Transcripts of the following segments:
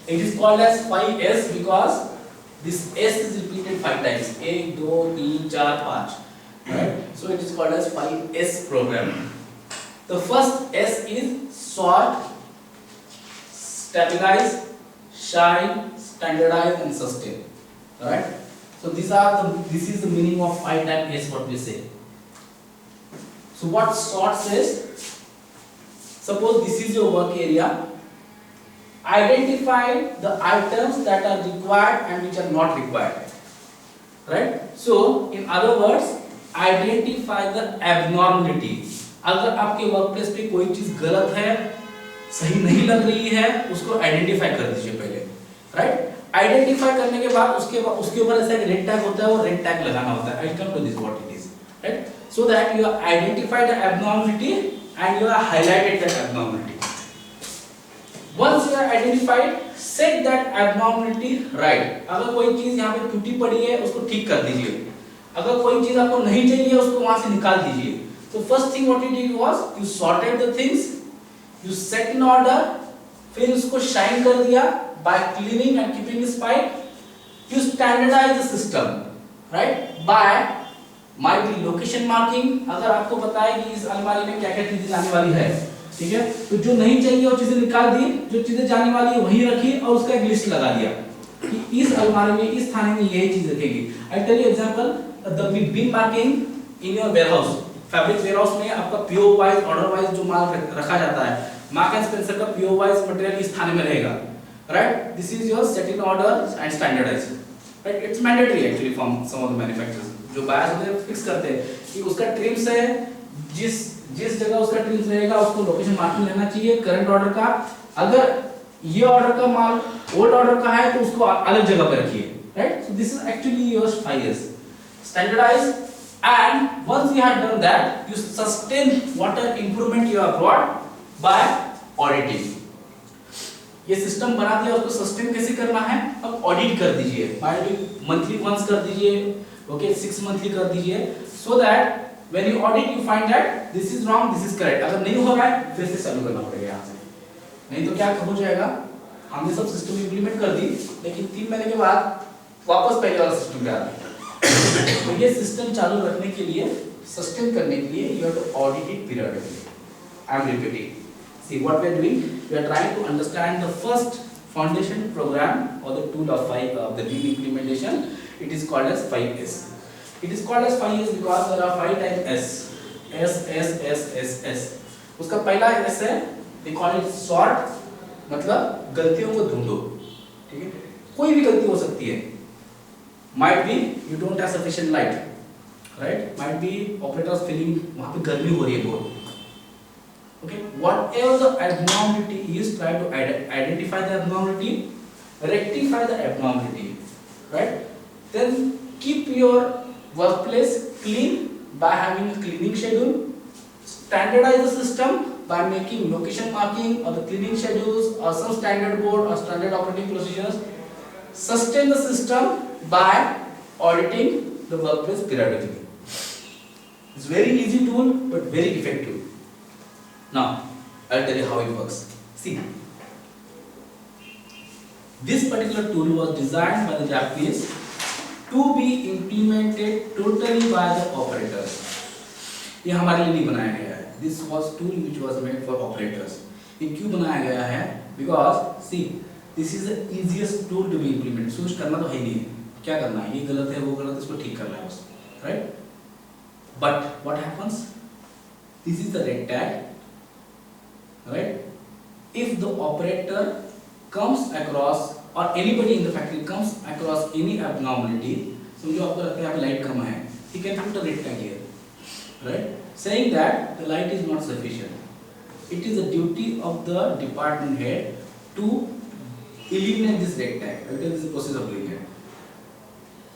It is called as 5S because this S is repeated 5 times. 1 2 3 4 5. Right? So it is called as 5S program. The first S is sort, stabilize, shine, standardize and sustain. Alright? So this is the meaning of 5 times S what we say. So what sort says? Suppose this is your work area. Identify the items that are required and which are not required. Right? So in other words, identify the abnormality. अगर आपके work place पे कोई चीज गलत है, सही नहीं लग रही है, उसको आइडेंटिफाई कर दीजिए पहले. राइट? आइडेंटिफाई करने के बाद उसके ऊपर ऐसा एक रेड टैग होता है, वो रेड टैग लगाना होता है. I come to this what it is. Right? So that you have identified the abnormality and you have highlighted that abnormality. Once you have identified, set that abnormality right. अगर कोई चीज यहाँ पे टूटी पड़ी है, उसको ठीक कर दीजिए. अगर कोई चीज आपको नहीं चाहिए, उसको वहां से निकाल दीजिए. So first thing what you did was you sorted the things, you set in order, फिर उसको shine कर दिया by cleaning and keeping it tight. You standardize the system, right? By might be location marking. अगर आपको पता है कि इस अलमारी में क्या-क्या चीजें जाने वाली है, ठीक है, तो जो नहीं चाहिए वो चीजें निकाल दी, जो चीजें जाने वाली है वहीं रखी और उसका एक लिस्ट लगा दिया कि इस अलमारी में, इस थाने में यही चीज रखेगी. I tell you example, the bin marking in your warehouse. Fabric warehouse में आपका पीओ वाइज, ऑर्डर वाइज जो माल रखा जाता है, मार्क एंड स्पेंसर का पीओ वाइज मटेरियल इस थाने में रहेगा. Right? This is your set in order and standardise. Right? It's mandatory actually from some of the manufacturers. जो बायर्स होते हैं फिक्स करते हैं कि उसका ट्रिम्स है, जिस जगह उसका ट्रिम्स रहेगा उसको लोकेशन मार्किंग लेना चाहिए करंट ऑर्डर का. अगर ये ऑर्डर का माल ओल्ड ऑर्डर का है तो उसको अलग जगह पे रखिए. Right? So this is actually your 5S. Standardise, and once you have done that, you sustain whatever improvement you have brought by auditing. ये सिस्टम बना दिया, उसको सस्टेन कैसे करना है, अब ऑडिट कर दीजिए. मंथली वंस कर दीजिए, ओके, 6 मंथली कर दीजिए, so that when you audit you find that this is wrong, this is correct. अगर नहीं हो रहा है फिर से चालू करना पड़ेगा यहाँ से, नहीं तो क्या हो जाएगा, हमने सब सिस्टम इंप्लीमेंट कर दी लेकिन 3 महीने के बाद वापस पहले वाला सिस्टम पे आ गया. तो ये सिस्टम चालू रखने के लिए, सस्टेन करने के लिए you have to audit it periodically. I am repeating. See what we are doing, we are trying to understand the first foundation program or the tool of the lean implementation. It is called as 5S. It is called as 5S because there are 5 types S. S S S S S. उसका पहला S है, they call it sort, मतलब गलतियों को ढूंढो. ठीक है, कोई भी गलती हो सकती है. Might be you don't have sufficient light, right? Might be operators feeling वहाँ पे गर्मी हो रही है बहुत. Okay, whatever the abnormality is, try to identify the abnormality, rectify the abnormality, right? Then keep your workplace clean by having a cleaning schedule. Standardize the system by making location marking or the cleaning schedules or some standard board or standard operating procedures. Sustain the system by auditing the workplace periodically. It's very easy tool but very effective. Now, I'll tell you how it works. See, this particular tool was designed by the Japanese to be implemented totally by the operators. ये हमारे लिए नहीं बनाया गया है. This was tool which was made for operators. ये क्यों बनाया गया है? Because see, this is the easiest tool to be implemented. सोच करना तो है नहीं है. क्या करना है? ये गलत है, वो गलत है, इसको ठीक करना है बस. Right? But what happens? This is the red tag. Right? If the operator comes across or anybody in the factory comes across any abnormality, समझो आपको लगता है यहाँ पे लाइट कम है, he can put a red tag here, right? Saying that the light is not sufficient. It is the duty of the department head to eliminate this red tag. It is the process of doing it.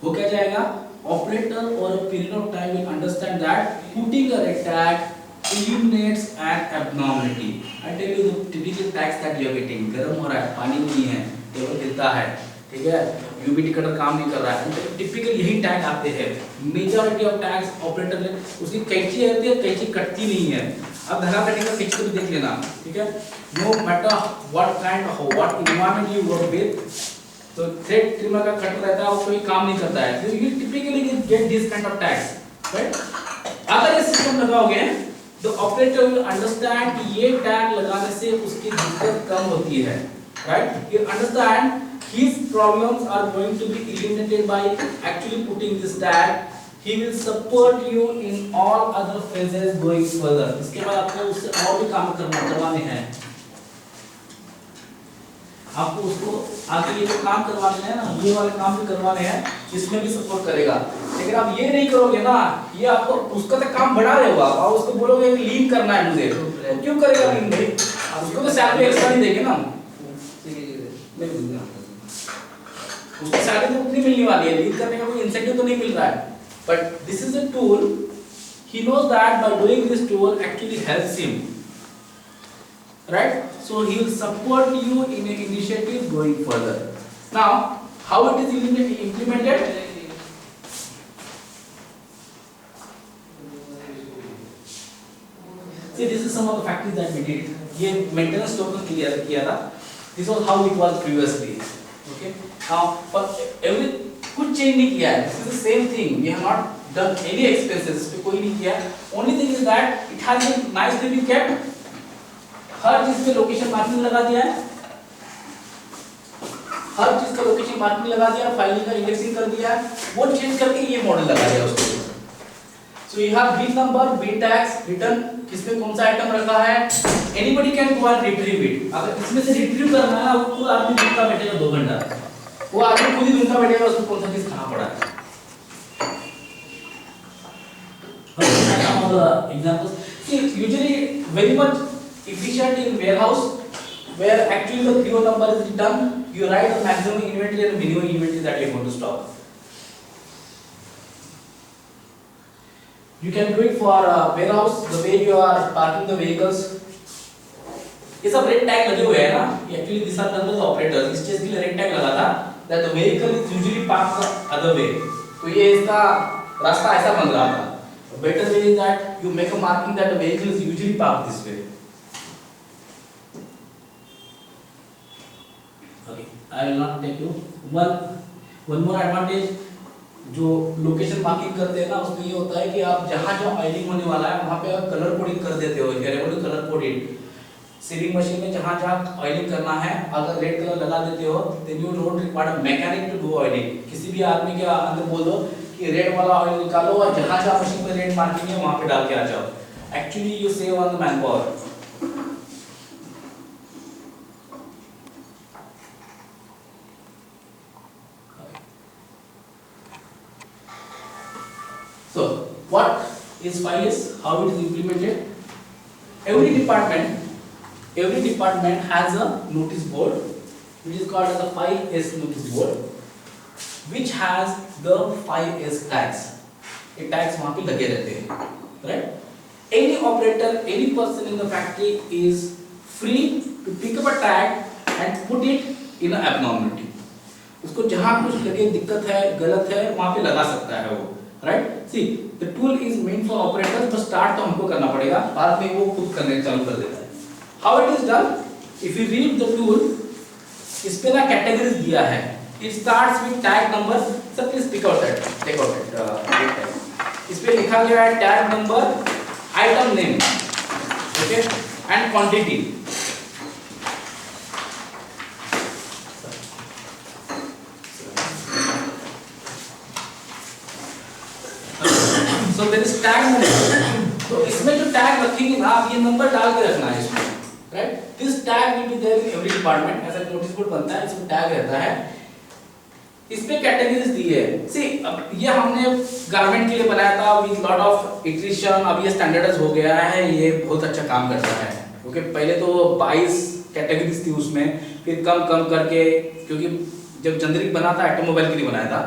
वो क्या जाएगा? Operator over a period of time will understand that putting a red tag eliminates an abnormality. I tell you the typical tags that you are getting. गर्म हो रहा है, पानी नहीं है, टेबल गिरता है, ठीक है, यूबीटी कटर काम नहीं कर रहा है. टिपिकल यही टैग आते हैं. मेजॉरिटी ऑफ टैग्स ऑपरेटर ने उसकी कैंची रहती है, कैंची कटती नहीं है. अब धागा कटिंग का पिक्चर भी देख लेना, ठीक है। No matter what kind of what environment you work with, तो थ्रेड ट्रिमर का कट रहता है वो कोई काम नहीं करता है, you typically get this kind of tags, right. अगर ये सिस्टम लगाओगे तो ऑपरेटर विल अंडरस्टैंड कि ये टैग लगाने से उसकी दिक्कत कम होती है, right. You understand his problems are going to be eliminated by actually putting this tag. He will support you in all other phases going further. इसके बाद आपको उससे और भी काम करवाने हैं, आपको उसको आगे ये जो काम करवाने हैं ना, ये वाले काम भी करवाने हैं, इसमें भी सपोर्ट करेगा। लेकिन आप ये नहीं करोगे ना, ये आपको उसका तो काम बढ़ा रहे हो आप, और उसको बोलोगे लीन करना है मुझे, तो क्यों करेगा लीन भाई? उसको तो सैलरी एक्स्ट्रा नहीं देंगे ना, नहीं दूंगा, उसको सैलरी तो उतनी मिलने वाली है, लीड करने का कोई इंसेंटिव तो नहीं मिल रहा है। But this is a tool, he knows that by doing this tool actually helps him, right. So he will support you in an initiative going further. Now how it is implemented? See, this is some of the factories that we did. ये maintenance token किया था, this was how it was previously, okay. Now for every कुछ change नहीं किया है, this is the same thing, we have not done any expenses, इस पे कोई नहीं किया। only thing is that it has been nicely been kept, हर चीज पे लोकेशन मार्किंग लगा दिया है, हर चीज का लोकेशन मार्किंग लगा दिया, फाइलिंग का इंडेक्सिंग कर दिया है, वो चेंज करके ये मॉडल लगा दिया उसको। So you have bin number, bin tags, return किसमें कौन सा आइटम रखा है, anybody can go and retrieve it। अगर इसमें से रिट्रीव करना है ना, वो खुद आदमी ढूंढता बैठेगा 2 घंटा, वो आदमी खुद ही ढूंढता बैठेगा उसको कौन सा चीज कहाँ पड़ा है। Some of the examples, see, usually very much efficient in warehouse where actually the PO number is written, you write the maximum inventory and minimum inventory that you are going to stock. You can do it for warehouse, the way you are parking the vehicles. ये सब red tag लगे हुए हैं ना, actually this are done by the operators, इस चीज के लिए रेड टैग लगा था that the vehicle is usually parked the other way, तो ये इसका रास्ता ऐसा बन रहा था। Better way is that you make a marking that the vehicle is usually parked this way. Okay, I will not take you one more advantage जो location marking करते हैं ना, उसमें ये होता है कि आप जहाँ जहाँ ऑयलिंग होने वाला है वहाँ पे आप कलर कोडिंग कर देते हो, कलर कोडिंग सीलिंग मशीन में जहाँ जहाँ ऑयलिंग करना है अगर रेड कलर लगा देते हो, then you don't require mechanic to do oiling. किसी भी आदमी के अंदर बोल दो कि रेड वाला ऑयल निकालो और जहाँ जहाँ मशीन पे रेड मार्किंग है वहाँ पे डाल के आ जाओ, actually you save on the man power. So what is 5S, how it is implemented? Every department has a notice board which is called as a 5S notice board which has the 5S tags. ये tags वहाँ पे लगे रहते हैं, right? Any operator, any person in the factory is free to pick up a tag and put it in an abnormality. उसको जहाँ कुछ लगे दिक्कत है, गलत है, वहाँ पे लगा सकता है वो, right? See, the tool is meant for operators, but start तो हमको करना पड़ेगा, बाद में वो खुद करने चालू कर देता है। How it is done? If you read the tool, इस पे ना categories दिया है। It starts with tag number. Sir, please pick out that. Take out that. इस पे लिखा गया है tag number, item name, okay, and quantity. So there is tag number. तो इसमें जो tag रखेंगे ना, आप ये नंबर डाल के रखना है इसमें, right? This tag will be there in every department. ऐसा नोटिस बोर्ड बनता है, इसमें tag रहता है। इस पे कैटेगरीज दी है। See, अब ये हमने गारमेंट के लिए बनाया था with lot of iteration, अब ये स्टैंडर्डाइज हो गया है, ये बहुत अच्छा काम करता है। ओके, पहले तो 22 कैटेगरीज थी उसमें, फिर कम कम करके, क्योंकि जब जनरिक बना था ऑटोमोबाइल के लिए बनाया था,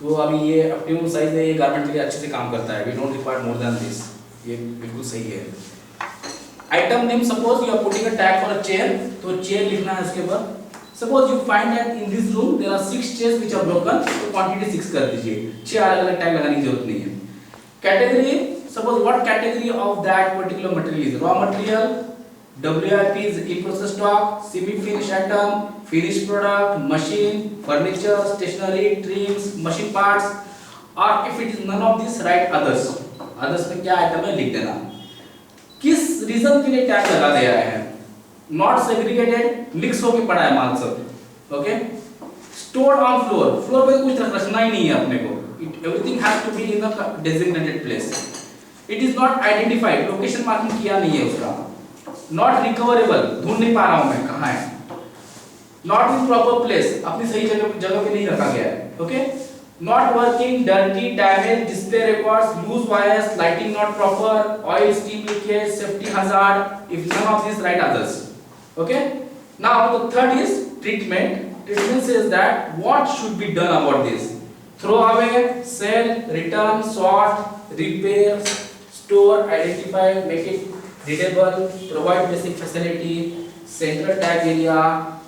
तो अभी ये ऑप्टिमम साइज है, ये गारमेंट के लिए अच्छे से काम करता है। We don't require more than this, ये बिल्कुल सही है। Item name, suppose you are putting a tag for a chair, तो चेयर लिखना है उसके ऊपर। Suppose you find that in this room there are 6 chairs which are broken, तो क्वांटिटी 6 कर दीजिए, 6 अलग अलग टैग लगाने की जरूरत नहीं है। Category, suppose what category of that particular material is raw material, WIP is in-process stock, semi-finished item, finished product, machine, furniture, stationery, trims, machine parts, or if it is none of this, write others. Others में क्या item है लिख देना. किस reason के लिए tag लगा दिया है? Not segregated, मिक्स होके पड़ा है माल सब. Okay? Stored on floor. Floor पे कुछ रखना ही नहीं है अपने को. Everything has to be in a designated place. It is not identified. Location marking किया नहीं है उसका. Not recoverable. ढूंढ नहीं पा रहा हूँ मैं कहाँ है. Not in proper place. अपनी सही जगह पे नहीं रखा गया है. Okay? Not working, dirty, damaged, display records, loose wires, lighting not proper, oil, steam leakage, safety hazard. If none of these, write others. Okay? Now the third is treatment. Treatment says that what should be done about this. Throw away, sell, return, sort, repair, store, identify, make it readable, provide basic facility, central tag area,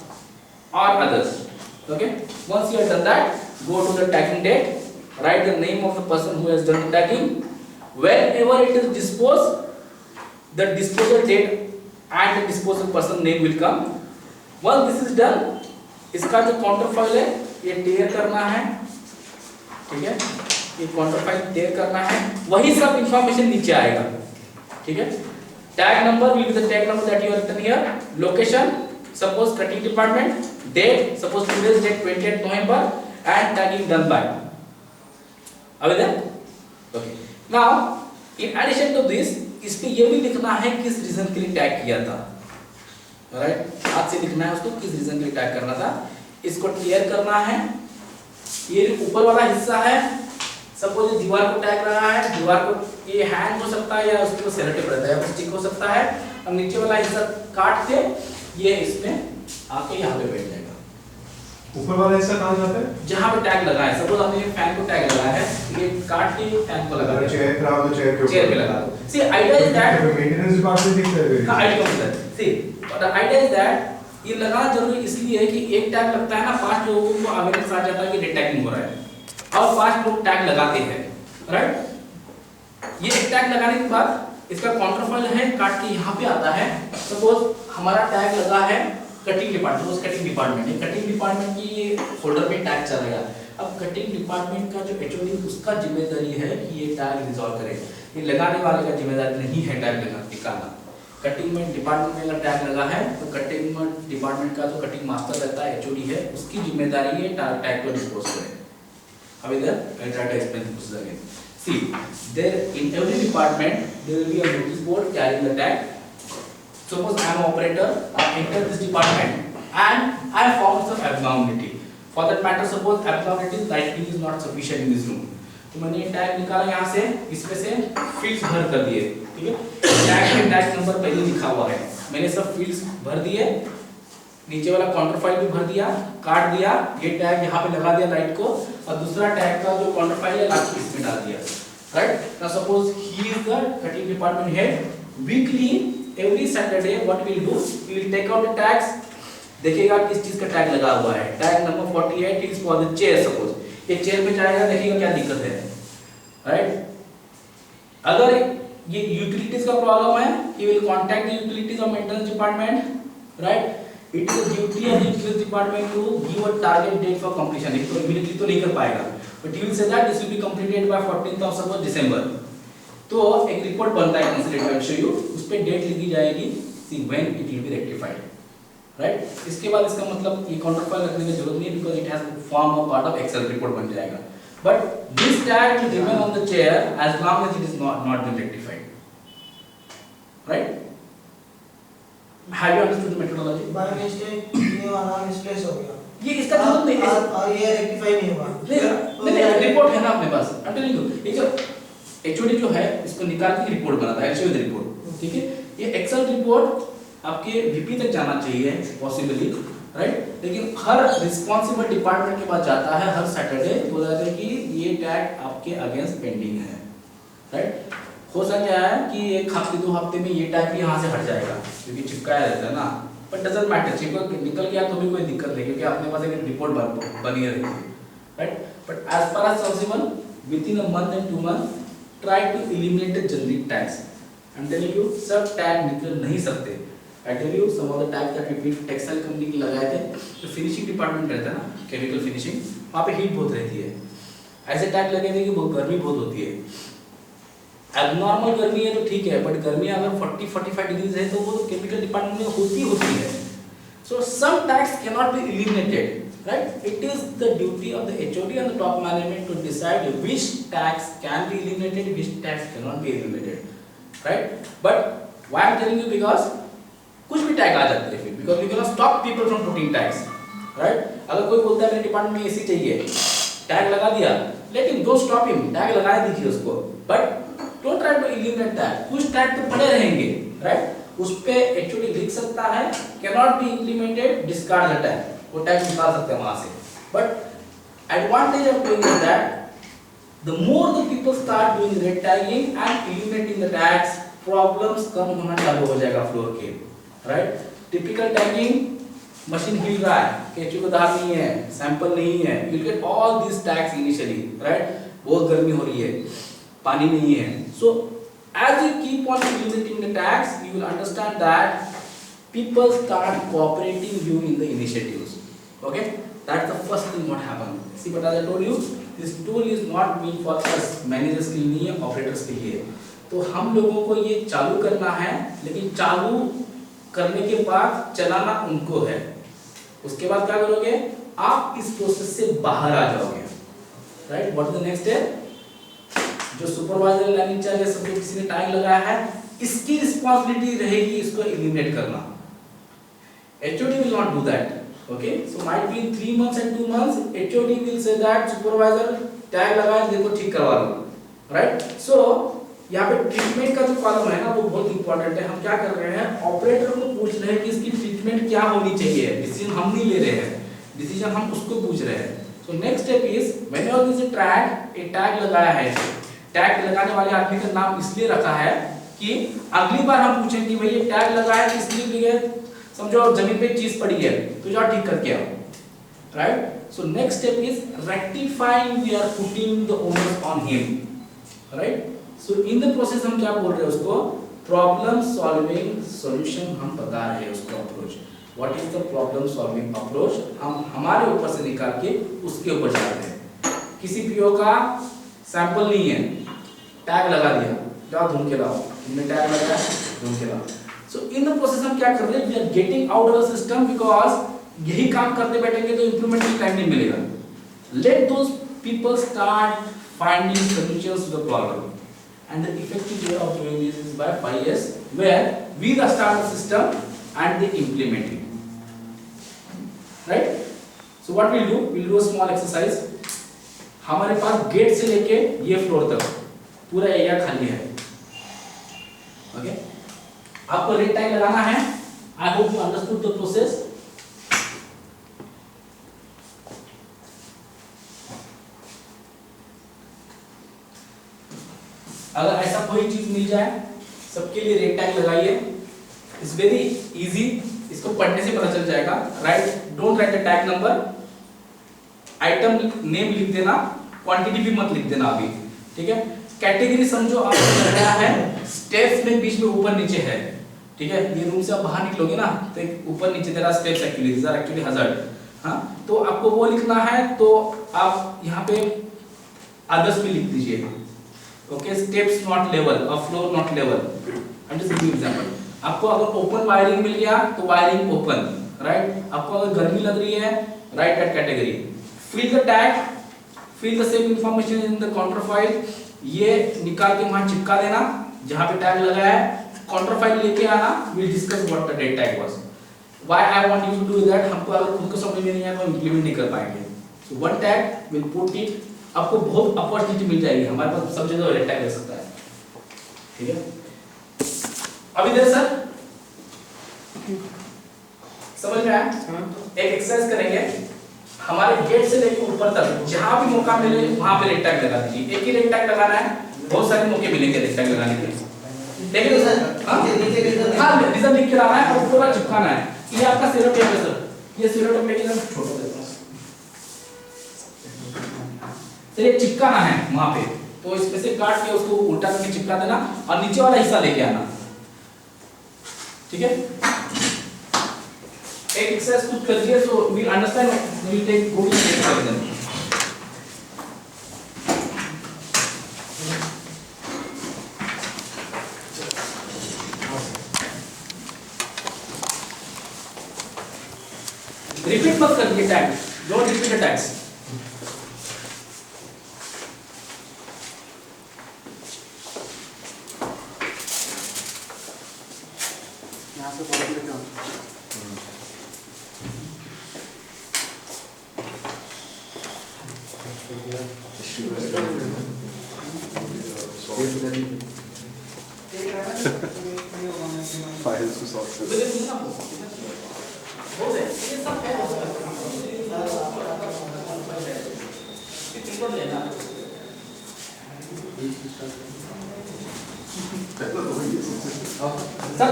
or others. Okay? Once you have done that, go to the tagging date, write the name of the person who has done the tagging. Wherever it is disposed, the disposal date and the disposal person name will come. Once this is done, इसका जो काउंटरफॉइल है ये टेयर करना है, ठीक है, ये काउंटरफॉइल टेयर करना है, वही सब इंफॉर्मेशन नीचे आएगा, ठीक है. Tag number will be the tag number that you have written here. Location, suppose cutting department. Date, suppose today's date 28th November, and tagging done by. Are we there? Okay. Now, in addition to this, इसमें ये भी लिखना है किस reason के लिए tag किया था. राइट, हाथ से लिखना है उसको किस रीजन के लिए टैग करना था. इसको टेयर करना है. ये ऊपर वाला हिस्सा है, सपोज ये दीवार को टैग लगा है, दीवार को ये हैंग हो सकता है या उसको सेलोटेप रहता है, स्टिक हो सकता है. और नीचे वाला हिस्सा काट के ये इसमें आके यहाँ पे बैठ जाएगा. ऊपर वाला हिस्सा कहाँ जाता है? जहाँ पे टैग लगा है, सपोज हमने फैन को टैग लगाया है, ये काट के फैन को लगा दिया. चेयर खराब तो चेयर पे लगा दो. See, idea is that maintenance department दिखता है. हाँ, आइडिया है. See, the idea is that ये लगाना जरूरी इसलिए है कि एक टैग लगता है ना, 5 लोगों को अवेयरनेस आ जाता है कि डेट टैगिंग हो रहा है, और 5 लोग टैग लगाते हैं. राइट, ये एक टैग लगाने के बाद इसका काउंटरफॉइल है, काट के यहाँ पे आता है. सपोज हमारा टैग लगा है कटिंग डिपार्टमेंट, उस कटिंग डिपार्टमेंट है, कटिंग डिपार्टमेंट की ये फोल्डर में टैग चलेगा. अब कटिंग डिपार्टमेंट का जो एचओडी उसका जिम्मेदारी है कि ये टैग रिजॉल्व करे. ये लगाने वाले का जिम्मेदारी नहीं है टैग निकालना. कटिंग में डिपार्टमेंट में अगर टैग लगा है तो कटिंग डिपार्टमेंट का जो कटिंग मास्टर रहता है एचओडी है, उसकी जिम्मेदारी है टैग को डिस्पोज करे. अब इधर I try to explain this again. See, there in every department there will be a notice board carrying the tag. Suppose I am an operator, I enter this department and I found some abnormality. For that matter, suppose abnormality lighting is not sufficient in this room. तो मैंने tag निकाला यहाँ से, इसमें से fields भर कर दिए, ठीक है. टैग में टैग नंबर पहले लिखा हुआ है, मैंने सब फील्ड्स भर दिए, नीचे वाला काउंटरफॉइल भी भर दिया, काट दिया, ये टैग यहाँ पे लगा दिया लाइट को, और दूसरा टैग का जो काउंटरफॉइल है लास्ट इसमें डाल दिया. Right, now suppose he is the cutting department head. Weekly every Saturday what we will do, we will take out the tags, देखेगा किस चीज का टैग लगा हुआ है. Tag number 48 is for the chair. Suppose ये चेयर पे जाएगा, देखेगा क्या दिक्कत है. राइट, अगर ये यूटिलिटीज का प्रॉब्लम है, he will contact the utilities or maintenance department. Right, it is the duty of the utilities department to give a target date for completion. ये तो immediately तो नहीं कर पाएगा, but he will say that this will be completed by 14th of suppose December. तो एक report बनता है कंसिडरेट शो यू, उस पे डेट लिखी जाएगी, see when it will be rectified. Right, इसके बाद इसका मतलब ये काउंटरफॉइल रखने की जरूरत नहीं है, because it has form a part of Excel report बन जाएगा. But this tag will remain on the chair as long as it is not been rectified. Right, have you understood the methodology? By mistake ये वाला misplace हो गया, ये इसका जरूरत नहीं है, और ये रेक्टिफाई नहीं हुआ. नहीं, रिपोर्ट है ना अपने पास. I'm telling you, ये जो एचओडी जो है इसको निकाल के रिपोर्ट बनाता है, एचओडी रिपोर्ट. ठीक है, ये एक्सेल रिपोर्ट आपके वीपी तक जाना चाहिए पॉसिबली. राइट, लेकिन हर रिस्पांसिबल डिपार्टमेंट के पास जाता है हर सैटरडे, बोला जाता है कि ये टैग आपके अगेंस्ट पेंडिंग है. राइट, हो सकता है कि एक हफ्ते 2 हफ्ते में ये टैग भी यहाँ से हट जाएगा क्योंकि चिपकाया रहता है ना, बट डजंट मैटर, चिपक निकल गया तो भी कोई दिक्कत नहीं, क्योंकि अपने पास एक रिपोर्ट बनी रहती है. Right, but as far as possible within a month and 2 month try to eliminate the generic tags. I'm telling you सब टैग निकल नहीं सकते. I tell you some of the tags that we textile company के लगाए थे, तो finishing department रहता है ना, केमिकल फिनिशिंग, वहाँ पे हीट बहुत रहती है. ऐसे टैग लगे थे कि गर्मी बहुत होती है. एबनॉर्मल गर्मी है तो ठीक है, बट गर्मी अगर 40-45 डिग्रीज है तो वो तो केमिकल डिपार्टमेंट में होती है. So some tags cannot be eliminated. Right? It is the duty of the HOD and the top management to decide which tags can be eliminated, which tags cannot be eliminated. Right? But why I'm telling you, because कुछ भी tag आ जाते हैं, because we cannot stop people from putting tags. Right? अगर कोई बोलता है मेरे department में एसी चाहिए, टैग लगा दिया, let him, don't stop him, tag लगाए दीजिए उसको, but don't try to eliminate tag. कुछ टैग तो पड़े रहेंगे, right? उस पे HOD लिख सकता है, cannot be implemented, discard the tag. वो टैग निकाल सकते हैं वहां से. But advantage of doing that, the more the people start doing red tagging and eliminating the tags, problems कम होना चालू हो जाएगा फ्लोर के. Right? Typical tagging, मशीन हिल रहा है, कैंची को धार नहीं है, सैंपल नहीं है, you'll get all these tags initially, right? बहुत गर्मी हो रही है, पानी नहीं है. So as you keep on eliminating the tags, you will understand that people start cooperating you in the initiatives. Okay, that's the first thing what happened. See, but as I told you, this tool is not meant for us managers के लिए नहीं है, operators के लिए. तो हम लोगों को ये चालू करना है, लेकिन चालू करने के बाद चलाना उनको है. उसके बाद क्या करोगे? आप इस प्रोसेस से बाहर आ जाओगे. Right? What is the next step? जो सुपरवाइजर लाइन इंचार्ज है, सब जो किसी ने टैग लगाया है, इसकी रिस्पांसिबिलिटी रहेगी इसको एलिमिनेट करना. HOD will not do that. Okay, so might be in 3 months and 2 months, HOD will say that supervisor tag लगाए, देखो ठीक करवा लो. Right? So यहाँ पे ट्रीटमेंट का जो कॉलम है ना, वो बहुत इंपॉर्टेंट है. हम क्या कर रहे हैं? ऑपरेटर को पूछ रहे हैं कि इसकी ट्रीटमेंट क्या होनी चाहिए. डिसीजन हम नहीं ले रहे हैं, डिसीजन हम उसको पूछ रहे हैं. So next step is whenever there is a tag, a tag लगाया है. टैग लगाने वाले आदमी का नाम इसलिए रखा है कि अगली बार हम पूछें कि भाई ये टैग लगाया किस लिए भी है, समझो जमीन पे चीज पड़ी है तो जाओ ठीक करके आओ. Right? So next step is rectifying, we are putting the onus on him. Right? So in the process हम क्या बोल रहे हैं उसको? प्रॉब्लम सॉल्विंग सॉल्यूशन हम बता रहे हैं उसको approach. What is the problem solving approach? हम हमारे ऊपर से निकाल के उसके ऊपर जाते हैं. किसी पीओ का सैंपल नहीं है, टैग लगा दिया, जाओ ढूंढ के लाओ. इनमें टैग लगा है, ढूंढ के लाओ. सो इन द प्रोसेस हम क्या कर रहे हैं? We are getting out of the system, because यही काम करते बैठेंगे तो इंप्लीमेंट टाइम नहीं मिलेगा. Let those people start finding solutions to the problem, and the effective way of doing this is by 5S, where we start the system and they implement it. Right? So what we'll do a small exercise. हमारे पास gate से लेके ये floor तक पूरा area खाली है. Okay, आपको red tag लगाना है. I hope you understood the process. अगर ऐसा कोई चीज मिल जाए, सबके लिए रेड टैग लगाइए. इट्स वेरी इजी, इसको पढ़ने से पता चल जाएगा. Right? Don't write the tag number, item name लिख देना, क्वांटिटी भी मत लिख देना अभी. ठीक है? कैटेगरी समझो आपको लग रहा है स्टेप्स में बीच में ऊपर नीचे है. ठीक है? ये रूम से आप बाहर निकलोगे ना तो एक ऊपर नीचे तेरा steps actually this are actually hazard. हां, तो आपको वो लिखना है तो आप यहां पे अदर्स भी लिख दीजिए. ओके, स्टेप्स नॉट लेवल और floor not level. I am just giving example. आपको अगर ओपन वायरिंग मिल गया तो वायरिंग ओपन. राइट? आपको अगर गर्मी लग रही है, right that category. Fill the tag, fill the same information in the counter file. ये निकाल के वहां चिपका देना जहां पे टैग लगा है. काउंटर फाइल लेके आना. We discuss what the date tag was. Why I want you to do that? हमको अगर खुद को समझ में नहीं आया तो इंप्लीमेंट नहीं कर पाएंगे. So one tag will put it. आपको बहुत अपॉर्चुनिटी मिल जाएगी. हमारे पास सब जगह रेड टैग लग सकता है. ठीक है? अभी देर सर समझ में आया? एक एक्सरसाइज करेंगे. हमारे गेट से लेकर ऊपर तक जहां भी मौका मिले वहां पे रेड टैग लगा दीजिए. एक ही रेड टैग लगाना है, बहुत सारे मौके मिलेंगे रेड टैग लगाने के. देखिए सर, हां रीजन लिख के लाना है और पूरा चिपकाना है. ये आपका सेलोटेप है सर. ये सेलोटेप लेके ना छोटा देता हूं. तो ये चिपकाना है वहां पे. तो इसमें से काट के उसको उल्टा करके चिपका देना और नीचे वाला हिस्सा लेके आना, ठीक है। एक एक्सरसाइज खुद करिए so we understand, we take go to exercise. Repeat मत करिए tag, don't repeat the tags. यहाँ से फॉलो करके फाइल्स को सॉर्ट कर बहुत है ये सब है, पेपर लेना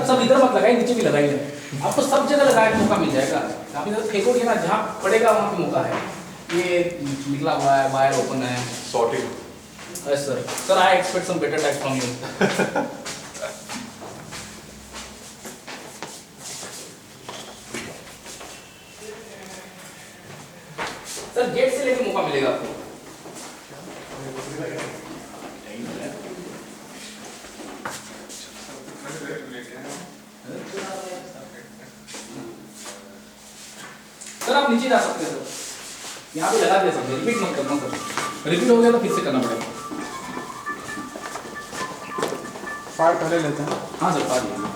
सब इधर मत लगाइए, नीचे भी लगाइए, आपको सब जगह लगाने का मौका मिल जाएगा। आप इधर फेंकोगे ना, जहाँ पड़ेगा वहाँ पे मौका है। ये निकला हुआ है, बाहर ओपन है, sorting. Yes sir I expect some better tag from you. Sir gate से लेके मौका मिलेगा आपको। सर आप नीचे जा सकते हैं सर, यहाँ पे लगा दे सकते हैं, रिपीट मत करना सर, रिपीट हो गया तो फिर से करना पड़ेगा। फाड़ पहले लेते हैं। हाँ सर फाड़ लीजिए,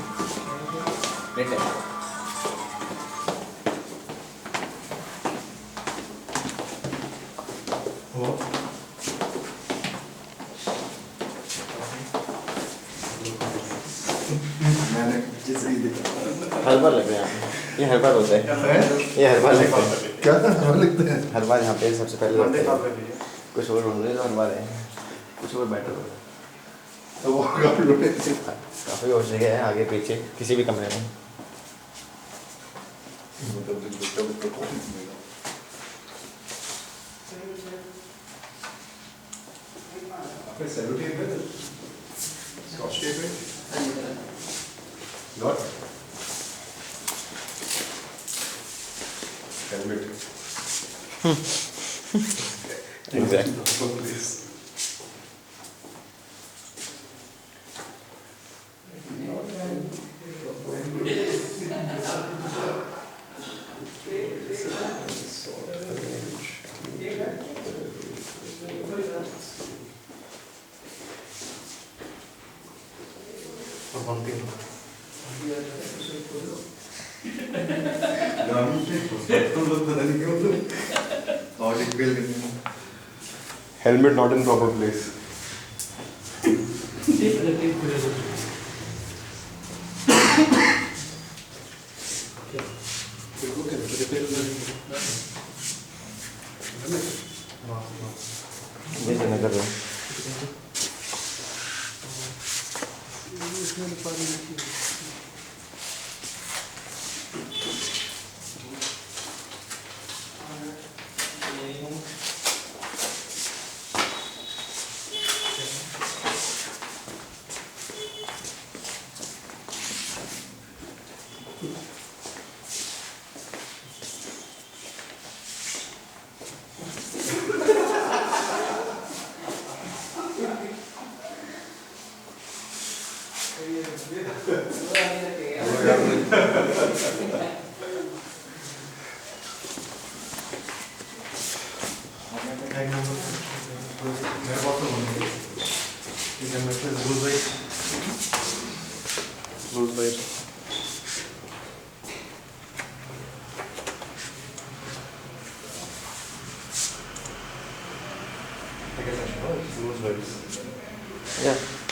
रेट है। हर बार लग रहे हैं, ये हर बार होता है, ये हर बार लगता है। क्या हमें लिखते हैं? हर बार यहाँ पे सबसे पहले लगता है। कुछ और ढूंढ रहे तो हर बार है, कुछ और बेटर हो रहा तो वो काफी काफ़ी हो जगह है आगे पीछे किसी भी कमरे में। सेलोटेप है, स्कॉच टेप है, dot, helmet, exact. Helmet not in proper place. ये करना कर रहा हूँ। Yeah.